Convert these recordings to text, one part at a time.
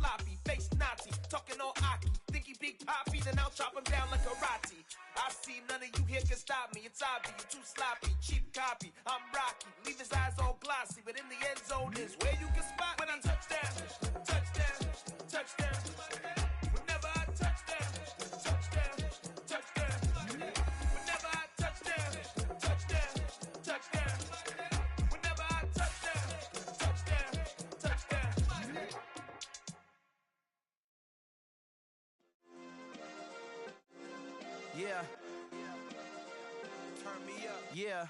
sloppy, face Nazi, talking all Aki. Think he big poppy, then I'll chop him down like karate. I see none of you here can stop me. It's obvious, you're too sloppy, cheap copy. I'm Rocky, leave his eyes all glossy, but in the end zone is where you can spot when I touchdown, touchdown, touchdown. Whenever I touchdown, touchdown, touchdown. Whenever I touchdown, touchdown, touchdown. Whenever I touchdown, touchdown, touchdown. Yeah. Turn me up. Yeah.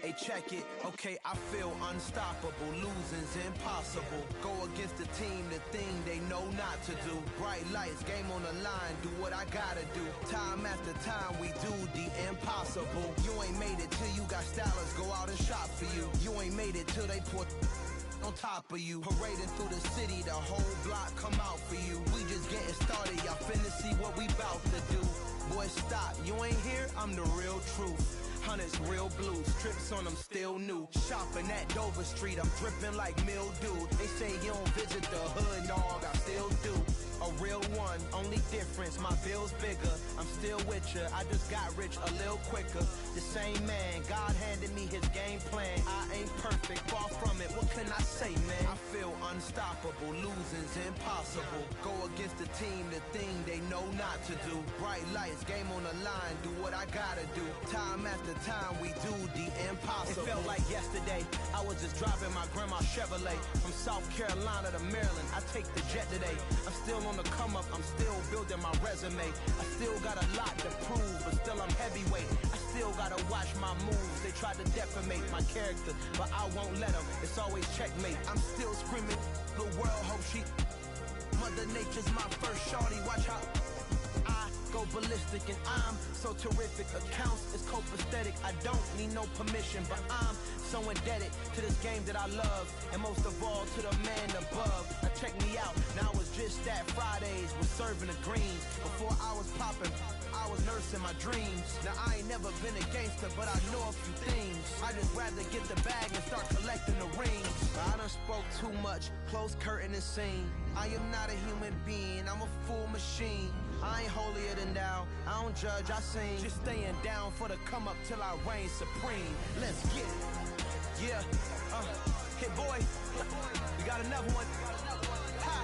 Hey, check it. Okay, I feel unstoppable. Losing's impossible. Go against the team, the thing they know not to do. Bright lights, game on the line. Do what I gotta do. Time after time, we do the impossible. You ain't made it till you got stylers go out and shop for you. You ain't made it till they put on top of you. Parading through the city, the whole block come out for you. We just getting started, y'all finna see what we bout to do. Boy, stop, you ain't here, I'm the real truth. Hunters, real blues, trips on them still new. Shopping at Dover Street, I'm dripping like mildew. They say you don't visit the hood, dog, I still do. A real one, only difference, my bill's bigger. I'm still with ya, I just got rich a little quicker. The same man, God handed me his game plan. I ain't perfect, far from it, what can I say, man? I feel unstoppable, losing's impossible. Go against the team, the thing they know not to do. Bright lights, game on the line, do what I gotta do. Time after time, we do the impossible. It felt like yesterday, I was just driving my grandma's Chevrolet. From South Carolina to Maryland, I take the jet today. I'm still on the come up, I'm still building my resume. I still got a lot to prove, but still I'm heavyweight. I still gotta watch my moves. They tried to defamate my character, but I won't let them. It's always checkmate. I'm still screaming, the world hope she. Mother Nature's my first shorty, watch how I go ballistic, and I'm so terrific. Accounts is copacetic. I don't need no permission, but I'm so indebted to this game that I love, and most of all to the man above. Now check me out, now it's just that Fridays was serving the greens. Before I was popping, I was nursing my dreams. Now I ain't never been a gangster, but I know a few things. I just rather get the bag and start collecting the rings. I done spoke too much, close curtain and scene. I am not a human being, I'm a full machine. I ain't holier than thou, I don't judge, I sing. Just staying down for the come up till I reign supreme. Let's get it. Yeah, hit boy, we got another one. Ha!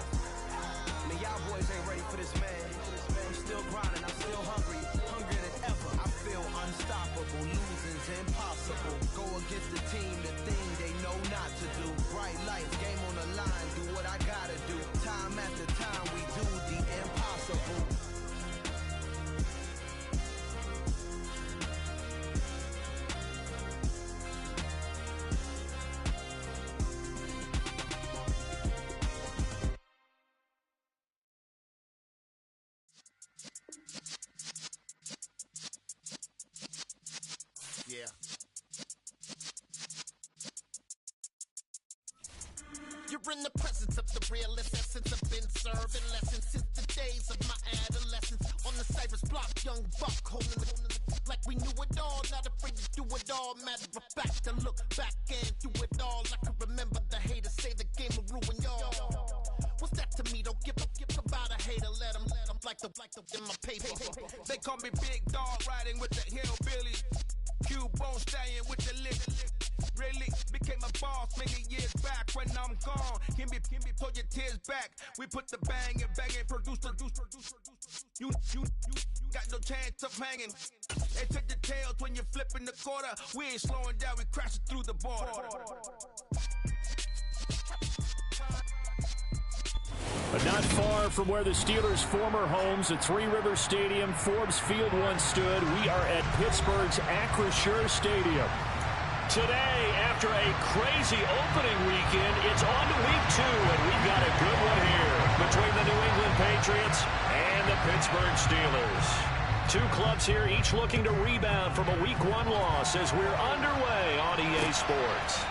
Man, y'all boys ain't ready for this, man. I'm still grinding, I'm still hungry, hungrier than ever. I feel unstoppable, losing's impossible. Go against the team, the thing they know not to do. Bright lights, game on the line, do what I gotta do. Time after time, we do the impossible. Yeah. You're in the presence of the realest essence. I've been serving lessons since the days of my adolescence. On the Cypress block, young buck holding the like we knew it all, not afraid to do it all. Matter of fact, to look back and do it all. I can remember the haters say the game will ruin y'all. What's that to me? Don't give about a hater. Let them like the in my paper. They call me Big Dog, riding with the hillbilly. Cubone staying with the lick. Really became a boss many years back. When I'm gone, can be pull your tears back. We put the bang and produce. You got no chance of hanging. They took the tails when you're flipping the quarter. We ain't slowing down, we crashing through the border. But not far from where the Steelers' former homes at Three Rivers Stadium, Forbes Field once stood, we are at Pittsburgh's Acrisure Stadium. Today, after a crazy opening weekend, it's on to week 2, and we've got a good one here between the New England Patriots and the Pittsburgh Steelers. Two clubs here, each looking to rebound from a week 1 loss as we're underway on EA Sports.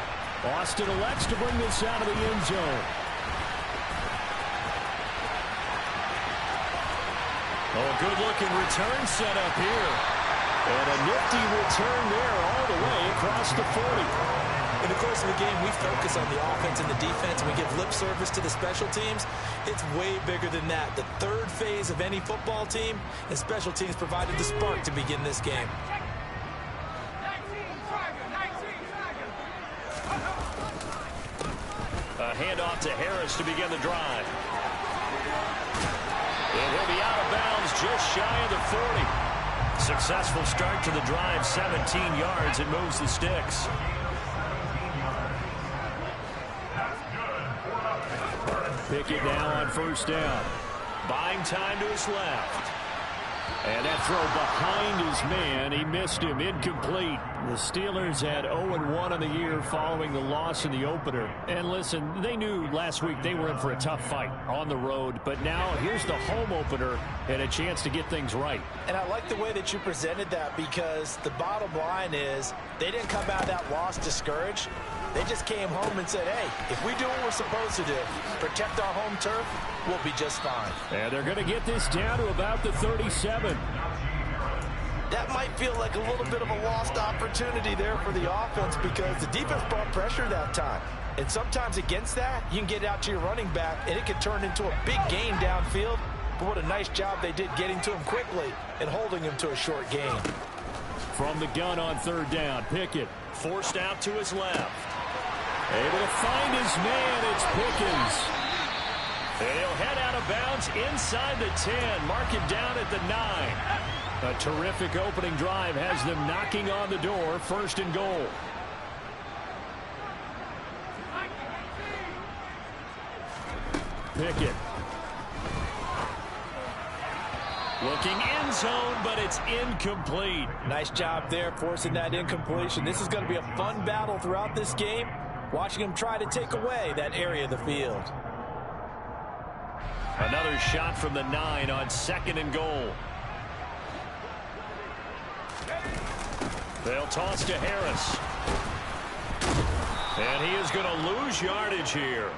Austin elects to bring this out of the end zone. Oh, a good-looking return set up here. And a nifty return there all the way across the 40. in the course of the game, we focus on the offense and the defense, and we give lip service to the special teams. It's way bigger than that. The third phase of any football team, and special teams provided the spark to begin this game. A handoff to Harris to begin the drive. And he'll be out of bounds just shy of the 40. Successful start to the drive, 17 yards, and moves the sticks. Pickett now on first down. Buying time to his left. And that throw behind his man, he missed him, incomplete. The Steelers had 0-1 on the year following the loss in the opener. And listen, they knew last week they were in for a tough fight on the road. But now here's the home opener and a chance to get things right. And I like the way that you presented that, because the bottom line is they didn't come out of that loss discouraged. They just came home and said, hey, if we do what we're supposed to do, protect our home turf, we'll be just fine. And they're going to get this down to about the 37. That might feel like a little bit of a lost opportunity there for the offense, because the defense brought pressure that time. And sometimes against that, you can get it out to your running back, and it can turn into a big gain downfield. But what a nice job they did getting to him quickly and holding him to a short gain. From the gun on third down, Pickett forced out to his left. Able to find his man, it's Pickens. And he'll head out of bounds inside the 10, mark it down at the 9. A terrific opening drive has them knocking on the door, first and goal. Pickett. Looking end zone, but it's incomplete. Nice job there forcing that incompletion. This is going to be a fun battle throughout this game, watching him try to take away that area of the field. Another shot from the 9 on second and goal. They'll toss to Harris. And he is going to lose yardage here.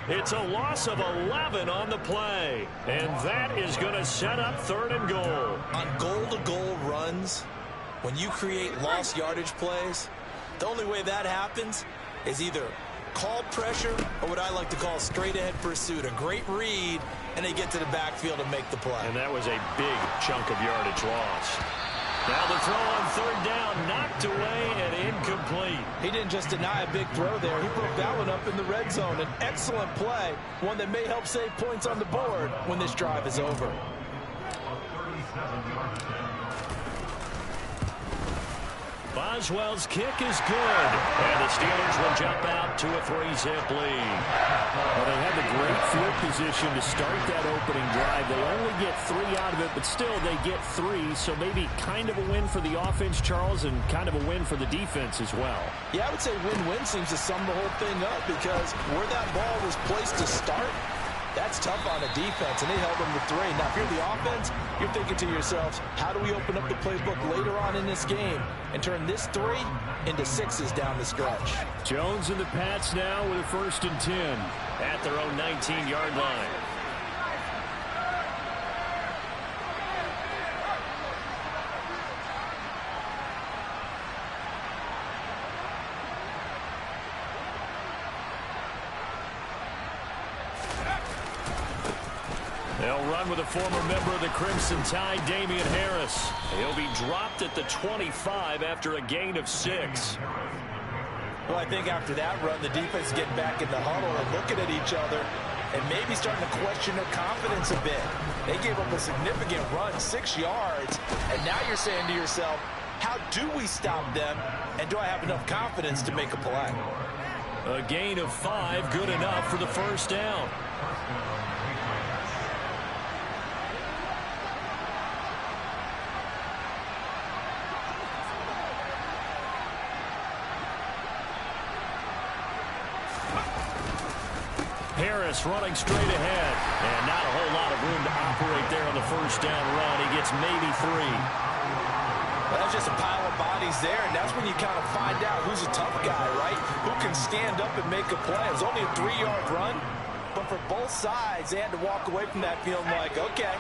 It's a loss of 11 on the play. And that is going to set up third and goal. On goal-to-goal runs, when you create lost yardage plays, the only way that happens is either call pressure or what I like to call straight-ahead pursuit. A great read, and they get to the backfield and make the play. And that was a big chunk of yardage loss. Now the throw on third down, knocked away and incomplete. He didn't just deny a big throw there. He broke that one up in the red zone. An excellent play, one that may help save points on the board when this drive is over. Boswell's kick is good. And the Steelers will jump out to a 3-zip lead. Well, they had the great field position to start that opening drive. They only get 3 out of it, but still they get 3. So maybe kind of a win for the offense, Charles, and kind of a win for the defense as well. Yeah, I would say win-win seems to sum the whole thing up, because where that ball was placed to start, that's tough on a defense, and they held them to 3. Now, if you're the offense, you're thinking to yourselves, how do we open up the playbook later on in this game and turn this 3 into 6s down the stretch? Jones and the Pats now with a 1st and 10 at their own 19-yard line. They'll run with a former member of the Crimson Tide, Damian Harris. He'll be dropped at the 25 after a gain of 6. Well, I think after that run, the defense is getting back in the huddle and looking at each other and maybe starting to question their confidence a bit. They gave up a significant run, 6 yards, and now you're saying to yourself, how do we stop them, and do I have enough confidence to make a play? A gain of 5, good enough for the first down. Harris running straight ahead. And not a whole lot of room to operate there on the first down run. He gets maybe 3. Well, that's just a pile of bodies there, and that's when you kind of find out who's a tough guy, right? Who can stand up and make a play. It was only a 3-yard run, but for both sides, they had to walk away from that feeling like, okay,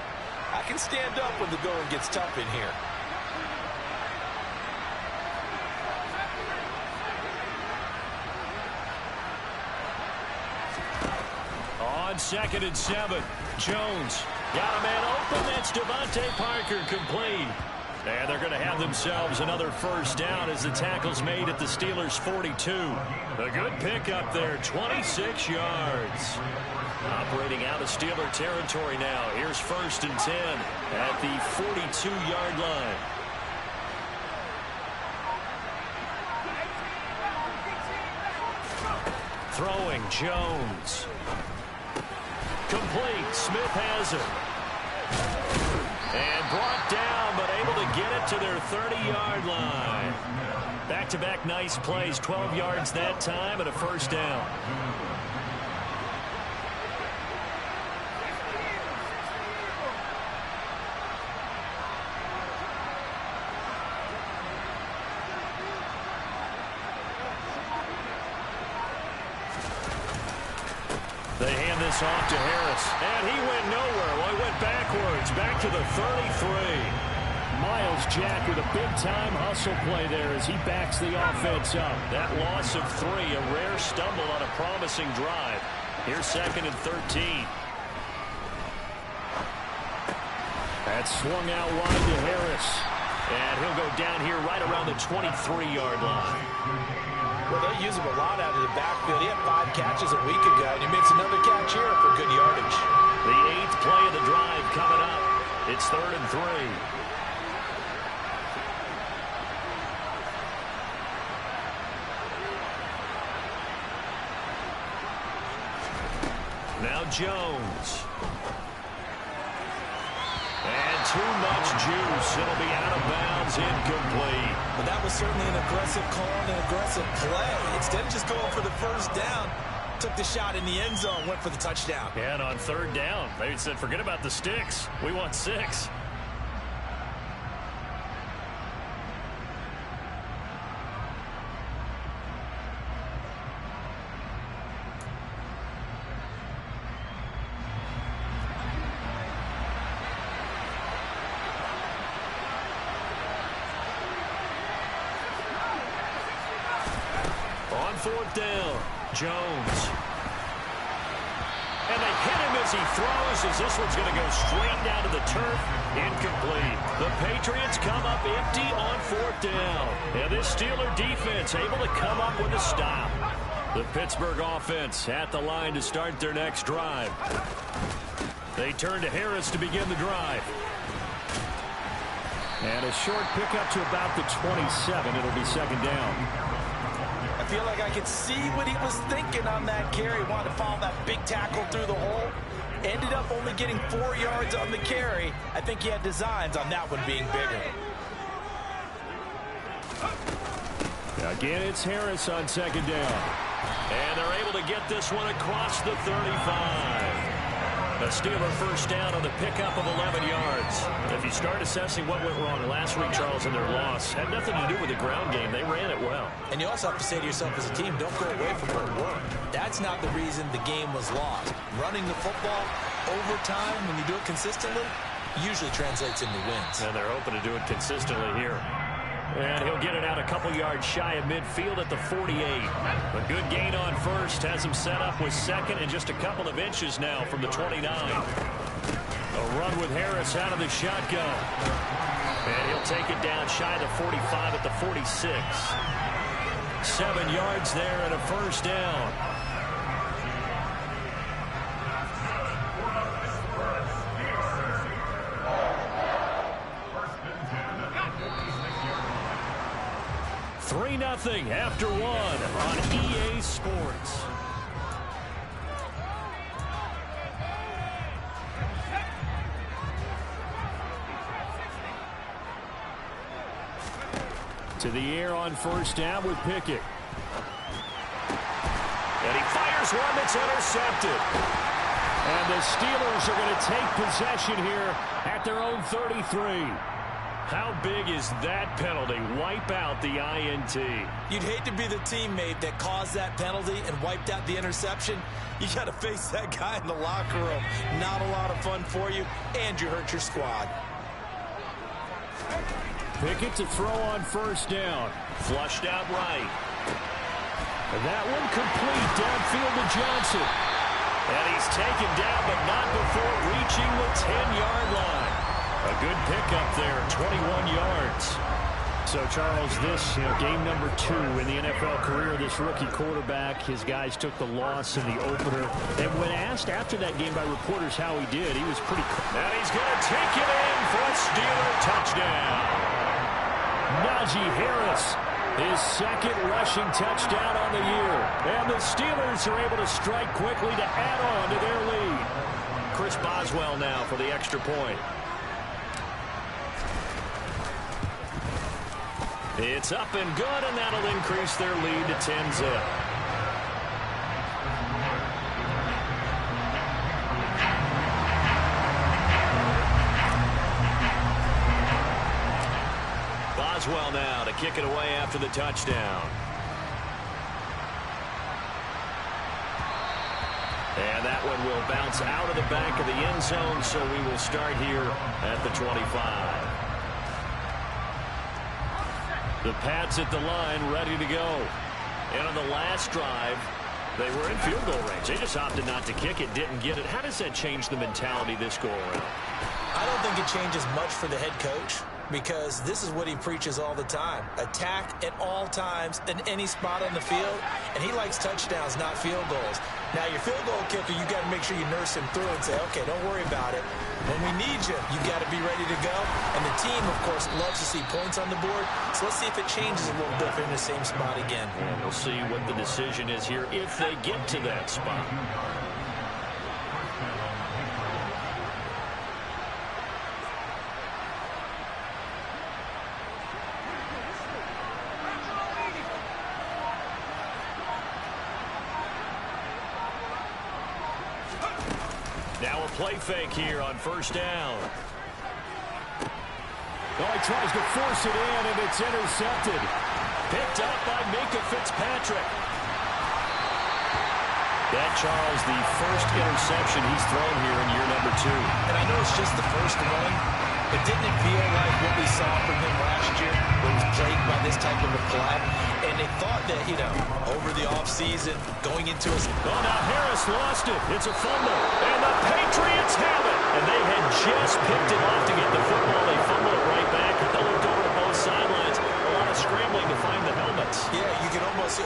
I can stand up when the going gets tough in here. on 2nd and 7. Jones got a man open. That's Devontae Parker, complete. And they're going to have themselves another first down as the tackle's made at the Steelers' 42. A good pickup there, 26 yards. Operating out of Steeler territory now. Here's 1st and 10 at the 42-yard line. Throwing, Jones. Complete. Smith has it. And brought down, but able to get it to their 30-yard line. Back-to-back nice plays, 12 yards that time and a first down. They hand this off to Harris, and he went nowhere. Well, he went backwards, back to the 33. Miles Jack with a big-time hustle play there as he backs the offense up. That loss of 3, a rare stumble on a promising drive. Here's 2nd and 13. That swung out wide to Harris, and he'll go down here right around the 23-yard line. Well, they use him a lot out of the backfield. He had 5 catches a week ago, and he makes another catch here for good yardage. The 8th play of the drive coming up. It's 3rd and 3. Now Jones. And too much juice. It'll be out of bounds, incomplete. But that was certainly an aggressive call and an aggressive play. Instead of just going for the first down, took the shot in the end zone, went for the touchdown. Yeah, and on 3rd down, they said, forget about the sticks. We want 6. On 4th down, Jones. And they hit him as he throws, as this one's going to go straight down to the turf. Incomplete. The Patriots come up empty on 4th down. And this Steeler defense able to come up with a stop. The Pittsburgh offense at the line to start their next drive. They turn to Harris to begin the drive. And a short pickup to about the 27. It'll be 2nd down. I feel like I could see what he was thinking on that carry. Wanted to follow that big tackle through the hole. Ended up only getting 4 yards on the carry. I think he had designs on that one being bigger. Again, it's Harris on 2nd down. And they're able to get this one across the 35. A Steeler first down on the pickup of 11 yards. If you start assessing what went wrong last week, Charles, in their loss, had nothing to do with the ground game. They ran it well. And you also have to say to yourself as a team, don't go away from what worked. That's not the reason the game was lost. Running the football over time, when you do it consistently, usually translates into wins. And they're hoping to do it consistently here. And he'll get it out a couple yards shy of midfield at the 48. A good gain on 1st has him set up with 2nd and just a couple of inches now from the 29. A run with Harris out of the shotgun. And he'll take it down shy of the 45 at the 46. 7 yards there and a first down. Nothing after 1 on EA Sports. To the air on 1st down with Pickett. And he fires one that's intercepted. And the Steelers are going to take possession here at their own 33. How big is that penalty? Wipe out the INT. You'd hate to be the teammate that caused that penalty and wiped out the interception. You got to face that guy in the locker room. Not a lot of fun for you, and you hurt your squad. Pickett to throw on 1st down. Flushed out right. And that one complete downfield to Johnson. And he's taken down, but not before reaching the 10-yard line. A good pickup there, 21 yards. So, Charles, this game number 2 in the NFL career of this rookie quarterback. His guys took the loss in the opener. And when asked after that game by reporters how he did, he was pretty... And he's going to take it in for a Steeler touchdown. Najee Harris, his second rushing touchdown on the year. And the Steelers are able to strike quickly to add on to their lead. Chris Boswell now for the extra point. It's up and good, and that'll increase their lead to 10-zip. Boswell now to kick it away after the touchdown. And that one will bounce out of the back of the end zone, so we will start here at the 25. The Pats at the line, ready to go. And on the last drive, they were in field goal range. They just opted not to kick it, didn't get it. How does that change the mentality this go around? I don't think it changes much for the head coach, because this is what he preaches all the time. Attack at all times in any spot on the field, and he likes touchdowns, not field goals. Now, your field goal kicker, you got to make sure you nurse him through and say, okay, don't worry about it. When we need you, you got to be ready to go. And the team, of course, loves to see points on the board. So let's see if it changes a little bit if they're in the same spot again. And we'll see what the decision is here if they get to that spot. Now a play fake here on first down. Oh, he tries to force it in, and it's intercepted. Picked up by Minkah Fitzpatrick. That, Charles, the first interception he's thrown here in year number 2. And I know it's just the first one, but didn't it feel like what we saw from him last year when he was plagued by this type of a play? And they thought that, over the offseason, going into a... Oh, now Harris lost it. It's a fumble. And the Patriots have it. And they had just picked it off to get the football. They fumbled it right back. They looked over to both sidelines. A lot of scrambling to find the helmets. Yeah, you can almost...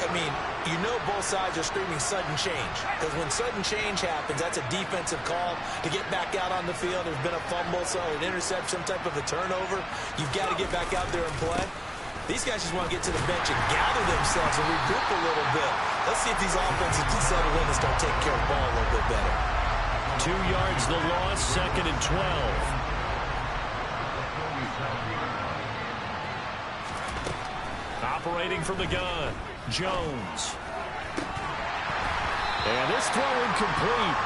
both sides are screaming sudden change. Because when sudden change happens, that's a defensive call to get back out on the field. There's been a fumble, so an interception, some type of a turnover. You've got to get back out there and play. These guys just want to get to the bench and gather themselves and regroup a little bit. Let's see if these offenses can settle in and start taking care of the ball a little bit better. 2 yards the loss, 2nd and 12. Operating from the gun, Jones. And this throw incomplete.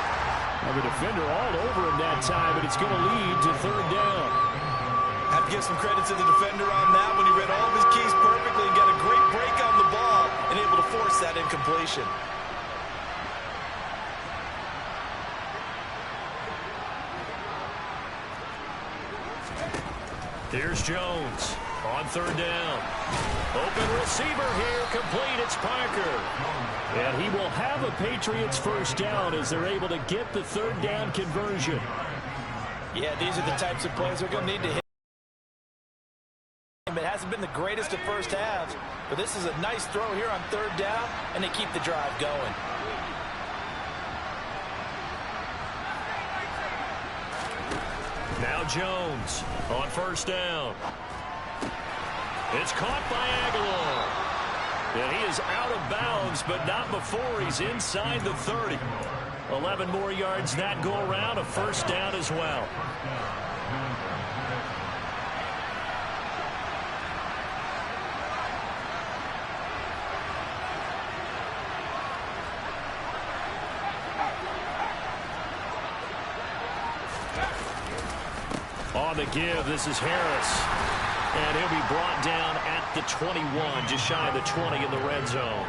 Now the defender all over him that time, but it's going to lead to 3rd down. Have to give some credit to the defender on that when he read all of his keys perfectly and got a great break on the ball and able to force that incompletion. Here's Jones on 3rd down. Open receiver here, complete. It's Parker. And he will have a Patriots 1st down as they're able to get the 3rd down conversion. Yeah, these are the types of plays they're going to need to hit. It hasn't been the greatest of first halves, but this is a nice throw here on 3rd down, and they keep the drive going. Now Jones on 1st down. It's caught by Aguilar. And he is out of bounds, but not before he's inside the 30. 11 more yards that go around, a 1st down as well. On the give, this is Harris. And he'll be brought down at the 21, just shy of the 20 in the red zone.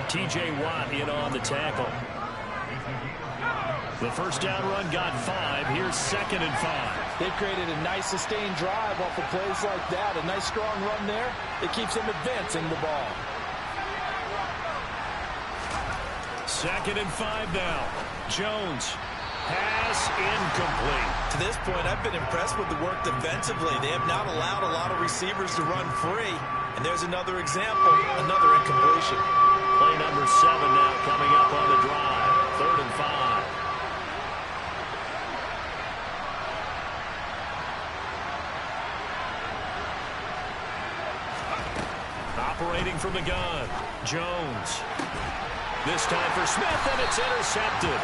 T.J. Watt in on the tackle. The 1st down run got 5. Here's 2nd and 5. They created a nice sustained drive off of plays like that. A nice strong run there. It keeps them advancing the ball. 2nd and 5 now. Jones. Pass incomplete. To this point, I've been impressed with the work defensively. They have not allowed a lot of receivers to run free. And there's another example, another incompletion. Play number 7 now coming up on the drive. 3rd and 5. Operating from the gun. Jones. This time for Smith, and it's intercepted.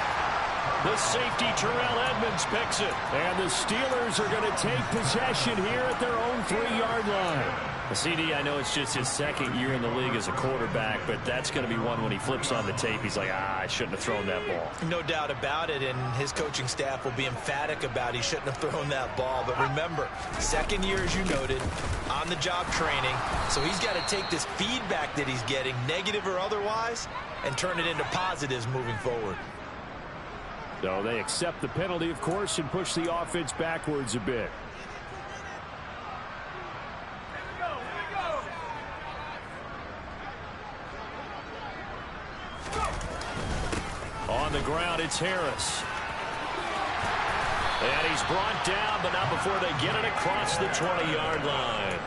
The safety, Terrell Edmonds, picks it. And the Steelers are going to take possession here at their own 3-yard line. CD, I know it's just his 2nd year in the league as a quarterback, but that's going to be one when he flips on the tape. He's like, I shouldn't have thrown that ball. No doubt about it, and his coaching staff will be emphatic about he shouldn't have thrown that ball. But remember, 2nd year, as you noted, on-the-job training. So he's got to take this feedback that he's getting, negative or otherwise, and turn it into positives moving forward. So they accept the penalty, of course, and push the offense backwards a bit. On the ground, it's Harris. And he's brought down, but not before they get it across the 20-yard line.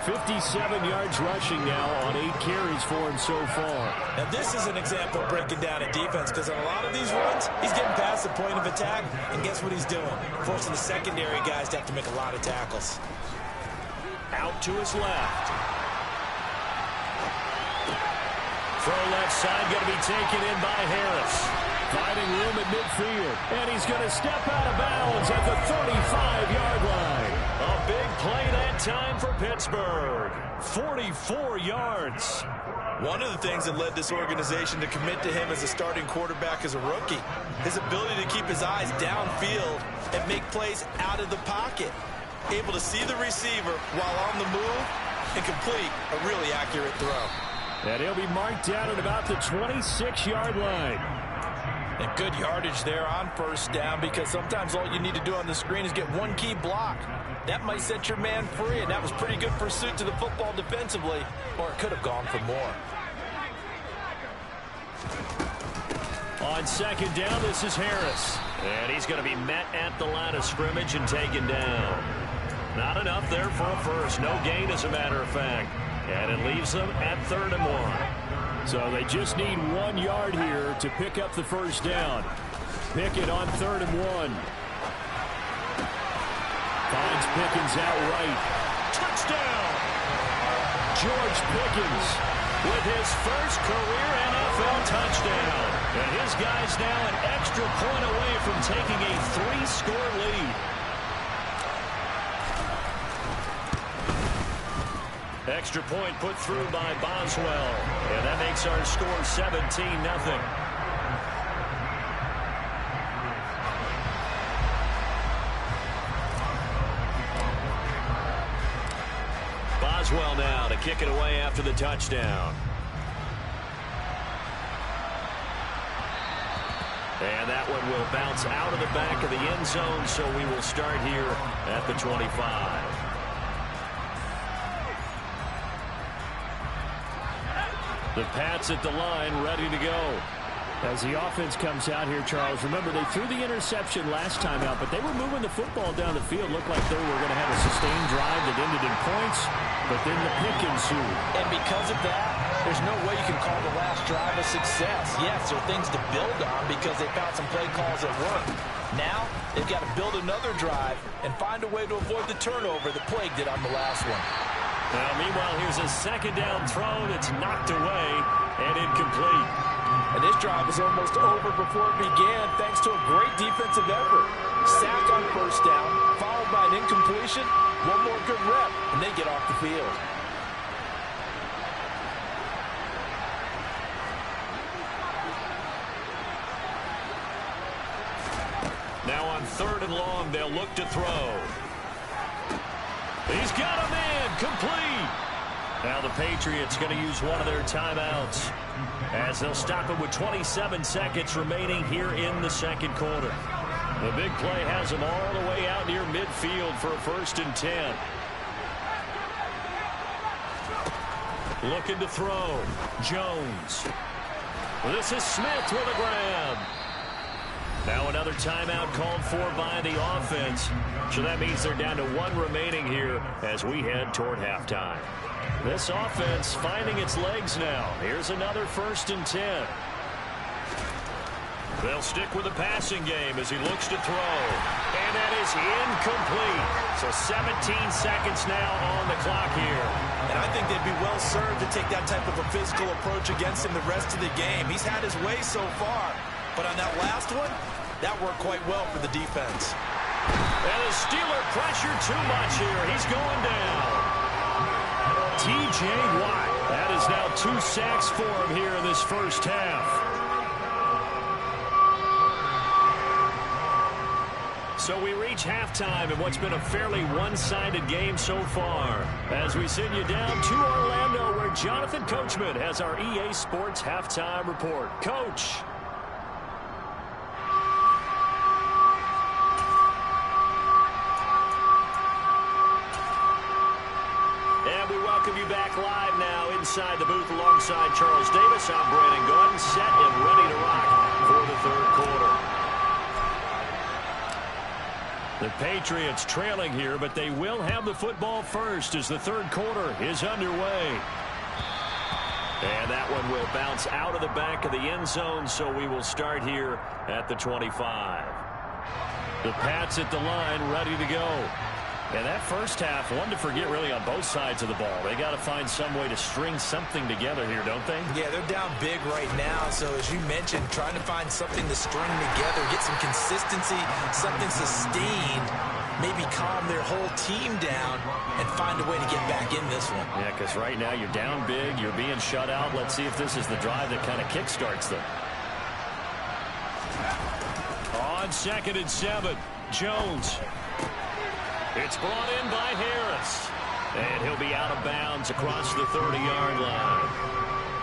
57 yards rushing now on 8 carries for him so far. Now this is an example of breaking down a defense, because on a lot of these runs, he's getting past the point of attack, and guess what he's doing? Forcing the secondary guys to have to make a lot of tackles. Out to his left. Throw left side going to be taken in by Harris. Finding room at midfield. And he's going to step out of bounds at the 35-yard line. A big play that time for Pittsburgh. 44 yards. One of the things that led this organization to commit to him as a starting quarterback as a rookie, his ability to keep his eyes downfield and make plays out of the pocket. Able to see the receiver while on the move and complete a really accurate throw. And he'll be marked down at about the 26-yard line. And good yardage there on 1st down, because sometimes all you need to do on the screen is get one key block. That might set your man free, and that was pretty good pursuit to the football defensively, or it could have gone for more. On 2nd down, this is Harris. And he's going to be met at the line of scrimmage and taken down. Not enough there for a first. No gain, as a matter of fact. And it leaves them at 3rd and 1. So they just need 1 yard here to pick up the 1st down. Pickett on 3rd and 1. Finds Pickens outright. Touchdown! George Pickens with his first career NFL touchdown. And his guy's now an extra point away from taking a 3-score lead. Extra point put through by Boswell. And that makes our score 17-0. Boswell now to kick it away after the touchdown. And that one will bounce out of the back of the end zone, so we will start here at the 25. The Pats at the line, ready to go. As the offense comes out here, Charles, remember they threw the interception last time out, but they were moving the football down the field. Looked like they were going to have a sustained drive that ended in points, but then the pick ensued. And because of that, there's no way you can call the last drive a success. Yes, there are things to build on because they found some play calls that work. Now, they've got to build another drive and find a way to avoid the turnover that plagued it on the last one. Now, meanwhile, here's a 2nd down throw that's knocked away and incomplete. And this drive was almost over before it began thanks to a great defensive effort. Sack on 1st down, followed by an incompletion, one more good rep, and they get off the field. Now on 3rd and long, they'll look to throw. He's got a man, complete. Now the Patriots going to use one of their timeouts as they'll stop it with 27 seconds remaining here in the 2nd quarter. The big play has them all the way out near midfield for a 1st and 10. Looking to throw. Jones. This is Smith with a grab. Now another timeout called for by the offense. So that means they're down to 1 remaining here as we head toward halftime. This offense finding its legs now. Here's another 1st and 10. They'll stick with the passing game as he looks to throw. And that is incomplete. So 17 seconds now on the clock here. And I think they'd be well served to take that type of a physical approach against him the rest of the game. He's had his way so far. But on that last one, that worked quite well for the defense. And the Steeler pressure too much here. He's going down. T.J. Watt. That is now 2 sacks for him here in this first half. So we reach halftime in what's been a fairly one-sided game so far. As we send you down to Orlando, where Jonathan Coachman has our EA Sports Halftime Report. Coach. And we welcome you back live now inside the booth alongside Charles Davis. I'm Brandon Gordon, set and ready to rock for the 3rd quarter. The Patriots trailing here, but they will have the football first as the 3rd quarter is underway. And that one will bounce out of the back of the end zone, so we will start here at the 25. The Pats at the line, ready to go. And that first half, one to forget really on both sides of the ball. They got to find some way to string something together here, don't they? Yeah, they're down big right now. So as you mentioned, trying to find something to string together, get some consistency, something sustained, maybe calm their whole team down and find a way to get back in this one. Yeah, because right now you're down big, you're being shut out. Let's see if this is the drive that kind of kickstarts them. On 2nd and 7, Jones. It's brought in by Harris. And he'll be out of bounds across the 30-yard line.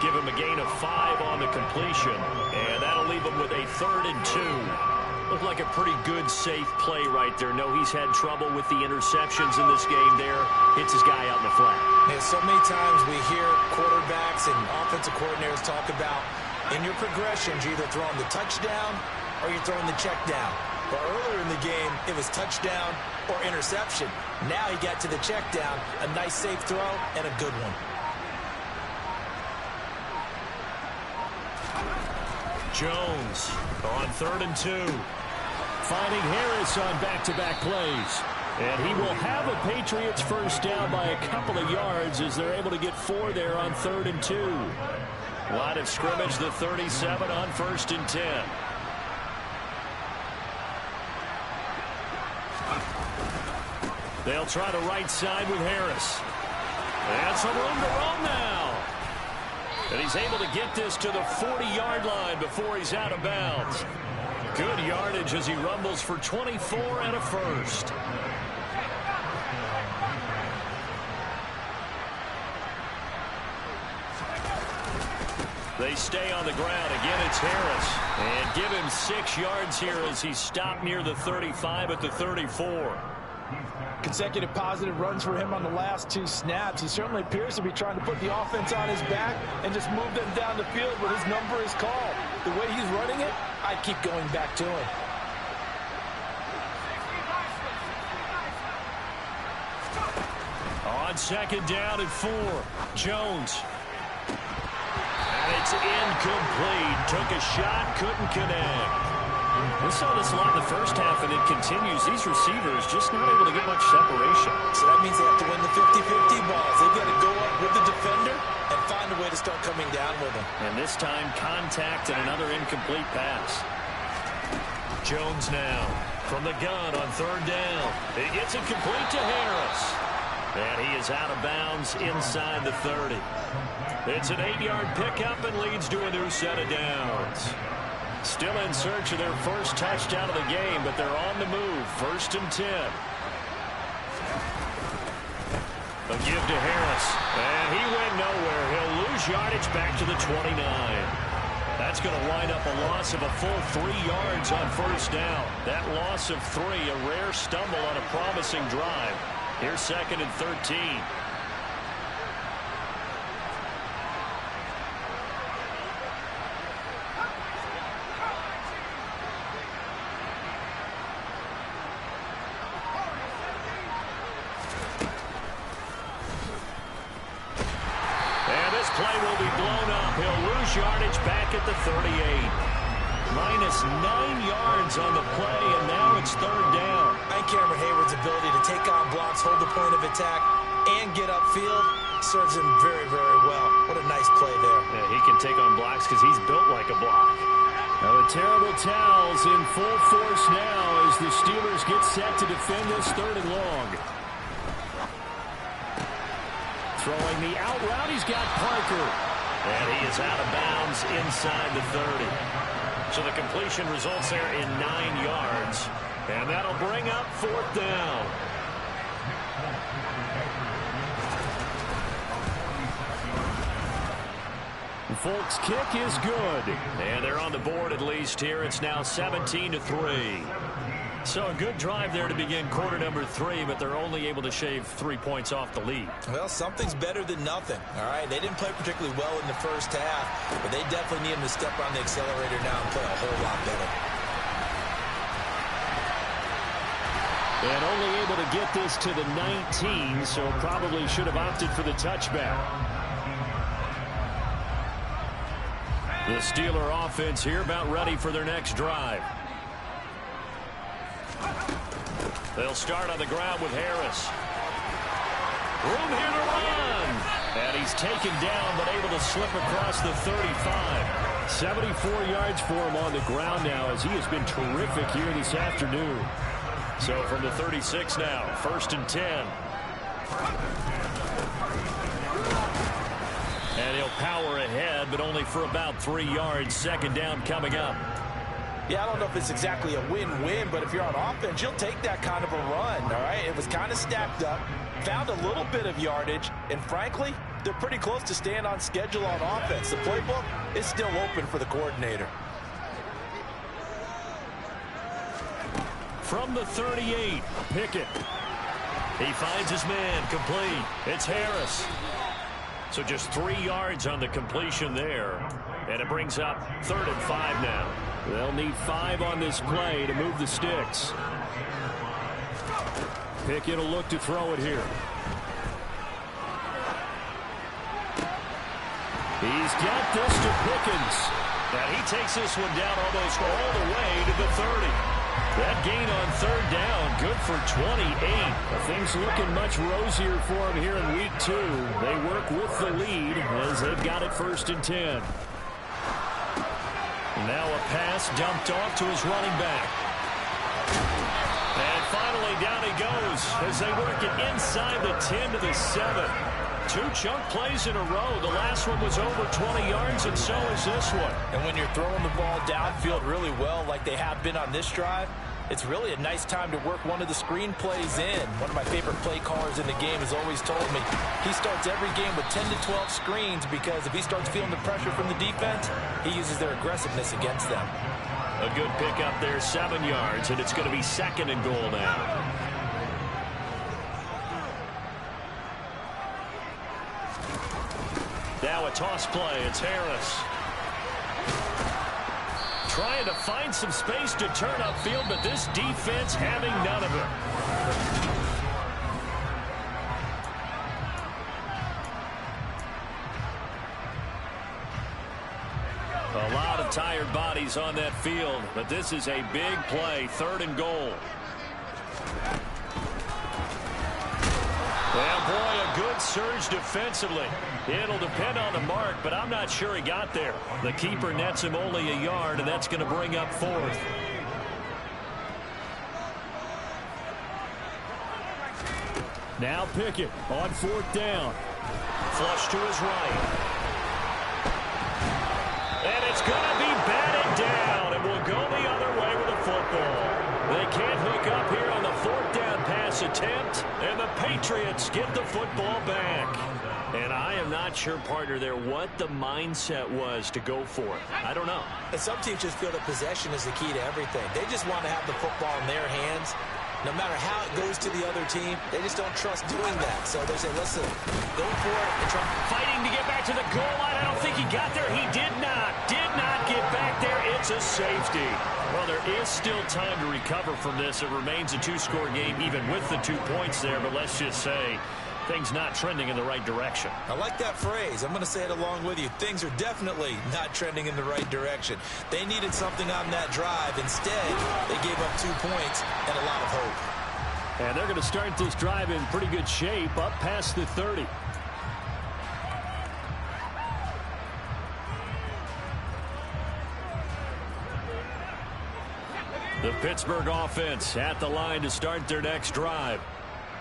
Give him a gain of 5 on the completion. And that'll leave him with a 3rd and 2. Looked like a pretty good, safe play right there. No, he's had trouble with the interceptions in this game there. Hits his guy out in the flat. Yeah, so many times we hear quarterbacks and offensive coordinators talk about in your progressions, you're either throwing the touchdown or you're throwing the check down. But earlier in the game, it was touchdown or interception. Now he got to the check down, a nice safe throw, and a good one. Jones on 3rd and 2. Finding Harris on back-to-back plays. And he will have a Patriots first down by a couple of yards as they're able to get 4 there on 3rd and 2. Line of scrimmage, the 37 on 1st and 10. They'll try the right side with Harris. And some room to run now. And he's able to get this to the 40-yard line before he's out of bounds. Good yardage as he rumbles for 24 and a first. They stay on the ground. Again, it's Harris. And give him 6 yards here as he's stopped near the 35 at the 34. Consecutive positive runs for him on the last 2 snaps. He certainly appears to be trying to put the offense on his back and just move them down the field when his number is called. The way he's running it, I'd keep going back to him. On 2nd down and 4, Jones. And it's incomplete. Took a shot, couldn't connect. We saw this a lot in the first half, and it continues. These receivers just not able to get much separation. So that means they have to win the 50-50 balls. They've got to go up with the defender and find a way to start coming down with him. And this time, contact and another incomplete pass. Jones now from the gun on 3rd down. He gets it complete to Harris. And he is out of bounds inside the 30. It's an 8-yard pickup and leads to a new set of downs. Still in search of their first touchdown of the game, but they're on the move. 1st and 10. A give to Harris. And he went nowhere. He'll lose yardage back to the 29. That's going to wind up a loss of a full 3 yards on 1st down. That loss of 3, a rare stumble on a promising drive. Here's 2nd and 13. yardage back at the 38. Minus 9 yards on the play, and now it's third down. And Cameron Hayward's ability to take on blocks, hold the point of attack, and get upfield serves him very, very well. What a nice play there. Yeah, he can take on blocks because he's built like a block. Now the terrible towels in full force now as the Steelers get set to defend this third and long. Throwing the out route, he's got Parker. And he is out of bounds inside the 30. So the completion results there in 9 yards. And that'll bring up fourth down. Folks' kick is good. And they're on the board at least here. It's now 17-3. So a good drive there to begin quarter number 3, but they're only able to shave 3 points off the lead. Well, something's better than nothing, all right? They didn't play particularly well in the first half, but they definitely need him to step on the accelerator now and play a whole lot better. And only able to get this to the 19, so probably should have opted for the touchback. The Steeler offense here about ready for their next drive. They'll start on the ground with Harris. Room here to run. And he's taken down, but able to slip across the 35. 74 yards for him on the ground now, as he has been terrific here this afternoon. So from the 36 now, 1st and 10. And he'll power ahead, but only for about 3 yards. Second down coming up. Yeah, I don't know if it's exactly a win-win, but if you're on offense, you'll take that kind of a run, all right? It was kind of stacked up, found a little bit of yardage, and frankly, they're pretty close to staying on schedule on offense. The playbook is still open for the coordinator. From the 38, Pickett. He finds his man, complete. It's Harris. So just 3 yards on the completion there. And it brings up 3rd and 5 now. They'll need 5 on this play to move the sticks. Pickett will look to throw it here. He's got this to Pickens. Now he takes this one down almost all the way to the 30. That gain on 3rd down, good for 28. Things looking much rosier for him here in week 2. They work with the lead as they've got it 1st and 10. Now a pass dumped off to his running back. And finally down he goes as they work it inside the 10 to the 7. 2 chunk plays in a row. The last one was over 20 yards, and so is this one. And when you're throwing the ball downfield really well like they have been on this drive, it's really a nice time to work one of the screen plays in. One of my favorite play callers in the game has always told me he starts every game with 10 to 12 screens because if he starts feeling the pressure from the defense, he uses their aggressiveness against them. A good pickup there, 7 yards, and it's going to be 2nd and goal now. Now a toss play. It's Harris. Trying to find some space to turn upfield, but this defense having none of it. A lot of tired bodies on that field, but this is a big play. 3rd and goal. Well, boy, a good surge defensively. It'll depend on the mark, but I'm not sure he got there. The keeper nets him only a yard, and that's going to bring up 4th. Now Pickett on 4th down. Flush to his right. And it's going to be batted down, and will go the other way with the football. They can't hook up here on the 4th down pass attempt, and the Patriots get the football back. And I am not sure, partner, there what the mindset was to go for it. I don't know. And some teams just feel that possession is the key to everything. They just want to have the football in their hands. No matter how it goes to the other team, they just don't trust doing that. So they say, listen, go for it and try. Fighting to get back to the goal line. I don't think he got there. He did not get back there. It's a safety. Well, there is still time to recover from this. It remains a 2-score game even with the 2 points there. But let's just say things not trending in the right direction. I like that phrase. I'm going to say it along with you. Things are definitely not trending in the right direction. They needed something on that drive. Instead, they gave up 2 points and a lot of hope. And they're going to start this drive in pretty good shape, up past the 30. The Pittsburgh offense at the line to start their next drive.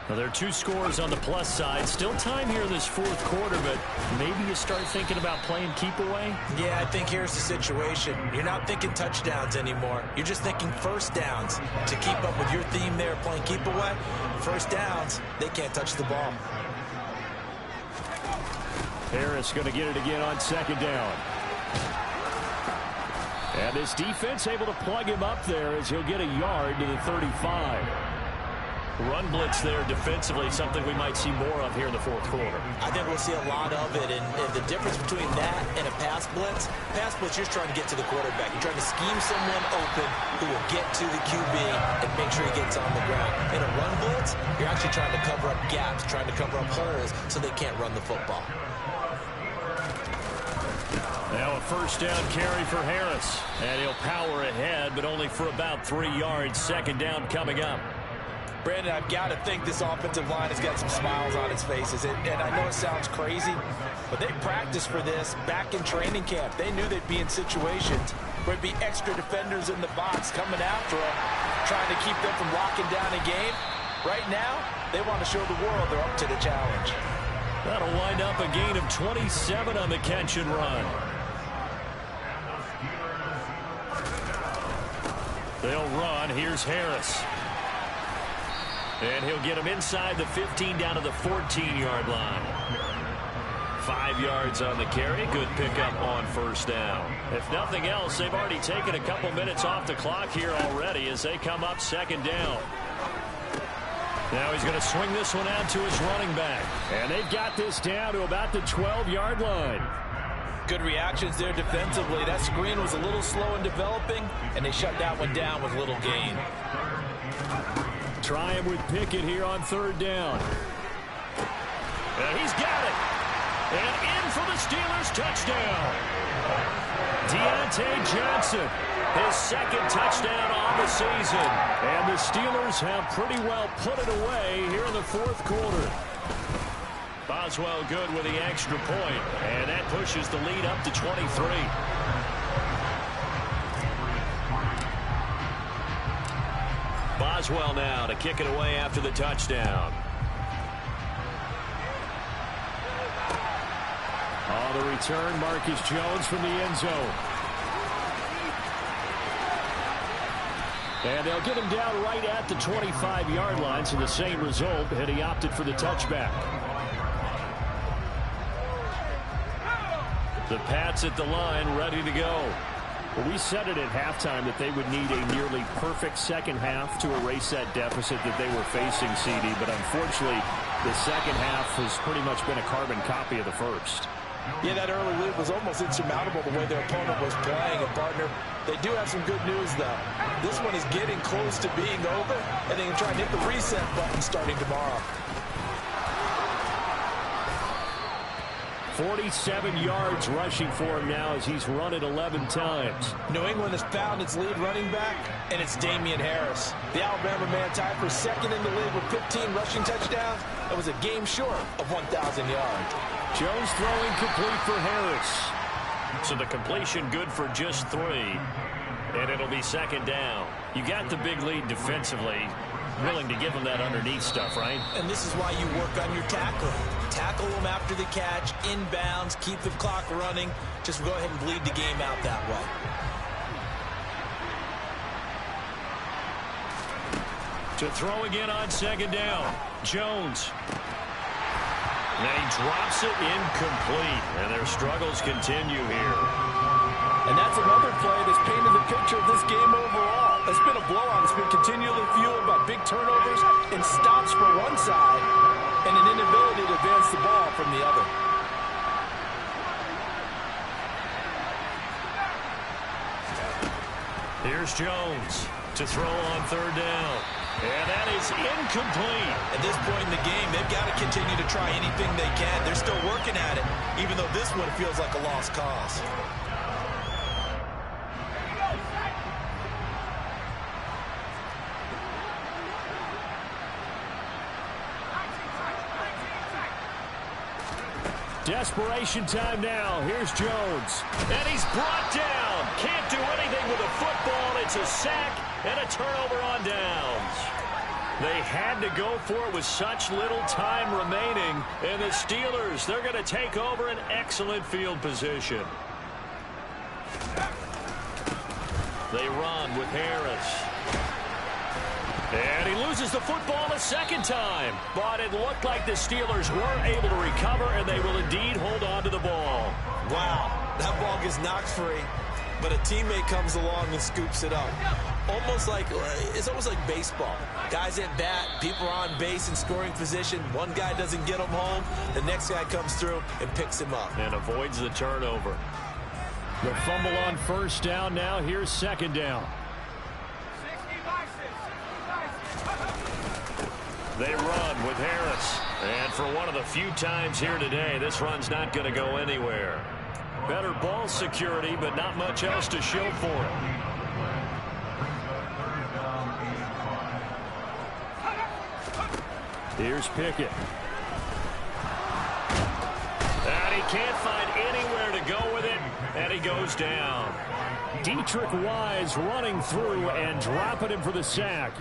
Now, there are 2 scores on the plus side. Still time here in this fourth quarter, but maybe you start thinking about playing keep away? Yeah, I think here's the situation. You're not thinking touchdowns anymore. You're just thinking first downs. To keep up with your theme there, playing keep away, first downs, they can't touch the ball. Harris going to get it again on second down. And this defense able to plug him up there as he'll get a yard to the 35. Run blitz there defensively, something we might see more of here in the fourth quarter. I think we'll see a lot of it, and the difference between that and a pass blitz, you're trying to get to the quarterback. You're trying to scheme someone open who will get to the QB and make sure he gets on the ground. In a run blitz, you're actually trying to cover up gaps, trying to cover up holes so they can't run the football. Now a first down carry for Harris, and he'll power ahead, but only for about 3 yards. Second down coming up. Brandon, I've got to think this offensive line has got some smiles on its faces. And I know it sounds crazy, but they practiced for this back in training camp. They knew they'd be in situations where it'd be extra defenders in the box coming after them, trying to keep them from locking down a game. Right now, they want to show the world they're up to the challenge. That'll wind up a gain of 27 on the catch and run. They'll run. Here's Harris. And he'll get him inside the 15 down to the 14-yard line. 5 yards on the carry. Good pickup on first down. If nothing else, they've already taken a couple minutes off the clock here already as they come up second down. Now he's going to swing this one out to his running back. And they've got this down to about the 12-yard line. Good reactions there defensively. That screen was a little slow in developing, and they shut that one down with little gain. Try him with Pickett here on third down. And he's got it. And in for the Steelers touchdown. Deontay Johnson, his second touchdown on the season. And the Steelers have pretty well put it away here in the fourth quarter. Boswell good with the extra point, and that pushes the lead up to 23. Boswell now to kick it away after the touchdown. On the return, Marcus Jones from the end zone. And they'll get him down right at the 25-yard line, so the same result, and he opted for the touchback. The Pats at the line, ready to go. Well, we said it at halftime that they would need a nearly perfect second half to erase that deficit that they were facing, CD. But unfortunately, the second half has pretty much been a carbon copy of the first. Yeah, that early lead was almost insurmountable the way their opponent was playing. And, partner, they do have some good news, though. This one is getting close to being over, and they can try and hit the reset button starting tomorrow. 47 yards rushing for him now as he's run it 11 times. New England has found its lead running back, and it's Damian Harris. The Alabama man tied for second in the league with 15 rushing touchdowns. That was a game short of 1,000 yards. Jones throwing complete for Harris. So the completion good for just 3. And it'll be second down. You got the big lead defensively. Willing to give them that underneath stuff, right? And this is why you work on your tackling. Tackle them after the catch, inbounds, keep the clock running. Just go ahead and bleed the game out that way. To throw again on second down. Jones. And he drops it incomplete. And their struggles continue here. And that's another play that's painted the picture of this game overall. It's been a blowout. It's been continually fueled by big turnovers and stops for one side and an inability to advance the ball from the other. Here's Jones to throw on third down. And that is incomplete. At this point in the game, they've got to continue to try anything they can. They're still working at it, even though this one feels like a lost cause. Desperation time now. Here's Jones. And he's brought down. Can't do anything with a football. It's a sack and a turnover on downs. They had to go for it with such little time remaining. And the Steelers, they're going to take over an excellent field position. They run with Harris. And he loses the football a second time. But it looked like the Steelers were able to recover, and they will indeed hold on to the ball. Wow, that ball gets knocked free, but a teammate comes along and scoops it up. It's almost like baseball. Guys at bat, people are on base in scoring position. One guy doesn't get him home. The next guy comes through and picks him up. And avoids the turnover. The fumble on first down now. Here's second down. They run with Harris. And for one of the few times here today, this run's not going to go anywhere. Better ball security, but not much else to show for it. Here's Pickett. And he can't find anywhere to go with it, and he goes down. Dietrich Wise running through and dropping him for the sack.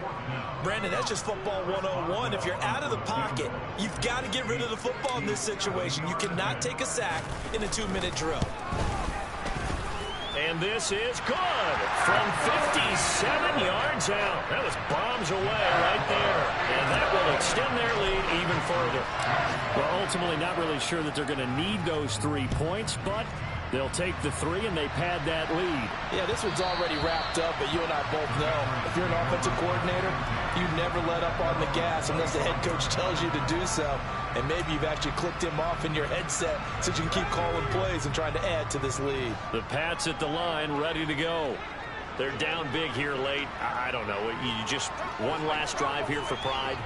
Brandon, that's just football 101. If you're out of the pocket, you've got to get rid of the football in this situation. You cannot take a sack in a 2-minute drill. And this is good from 57 yards out. That was bombs away right there. And that will extend their lead even further. Well, ultimately not really sure that they're going to need those 3 points, but they'll take the 3 and they pad that lead. Yeah, this one's already wrapped up, but you and I both know if you're an offensive coordinator, you never let up on the gas unless the head coach tells you to do so. And maybe you've actually clicked him off in your headset so you can keep calling plays and trying to add to this lead. The Pats at the line, ready to go. They're down big here late. I don't know. You just one last drive here for pride.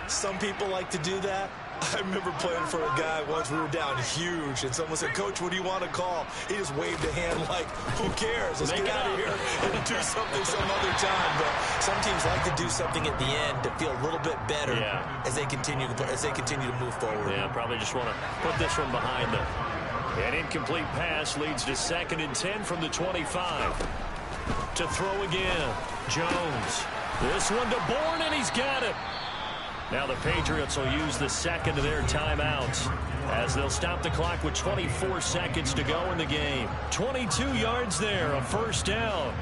Some people like to do that. I remember playing for a guy once. We were down huge, and someone said, "Coach, what do you want to call?" He just waved a hand like, "Who cares? Let's get out of here and do something some other time." But some teams like to do something at the end to feel a little bit better as they continue to move forward. Yeah, probably just want to put this one behind them. An incomplete pass leads to 2nd and 10 from the 25. To throw again, Jones. This one to Bourne, and he's got it. Now the Patriots will use the second of their timeouts as they'll stop the clock with 24 seconds to go in the game. 22 yards there, a first down.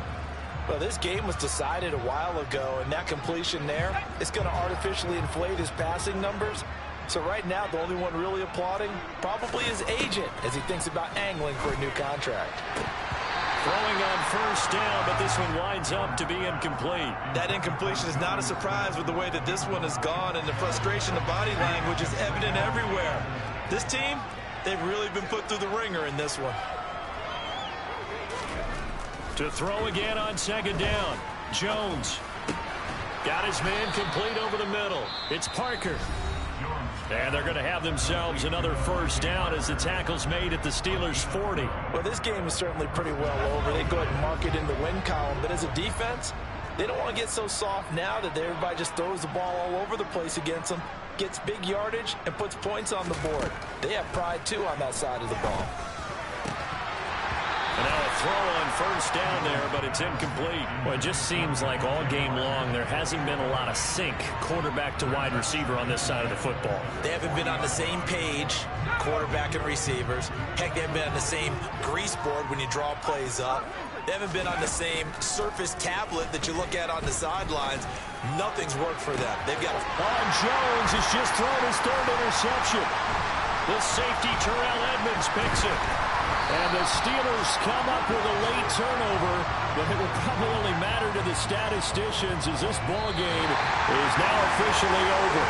Well, this game was decided a while ago, and that completion there is going to artificially inflate his passing numbers. So right now, the only one really applauding probably his agent as he thinks about angling for a new contract. Throwing on first down, but this one winds up to be incomplete. That incompletion is not a surprise with the way that this one has gone, and the frustration, the body language is evident everywhere. This team, they've really been put through the ringer in this one. To throw again on second down, Jones. Got his man complete over the middle. It's Parker. And they're going to have themselves another first down as the tackle's made at the Steelers' 40. Well, this game is certainly pretty well over. They go ahead and mark it in the win column. But as a defense, they don't want to get so soft now that everybody just throws the ball all over the place against them, gets big yardage, and puts points on the board. They have pride, too, on that side of the ball. And now a throw on first down there, but it's incomplete. Well, it just seems like all game long there hasn't been a lot of sync quarterback to wide receiver on this side of the football. They haven't been on the same page, quarterback and receivers. Heck, they haven't been on the same grease board when you draw plays up. They haven't been on the same surface tablet that you look at on the sidelines. Nothing's worked for them. They've got Jones has just thrown his 3rd interception. The safety, Terrell Edmonds, picks it. And the Steelers come up with a late turnover, but it will probably only matter to the statisticians as this ball game is now officially over.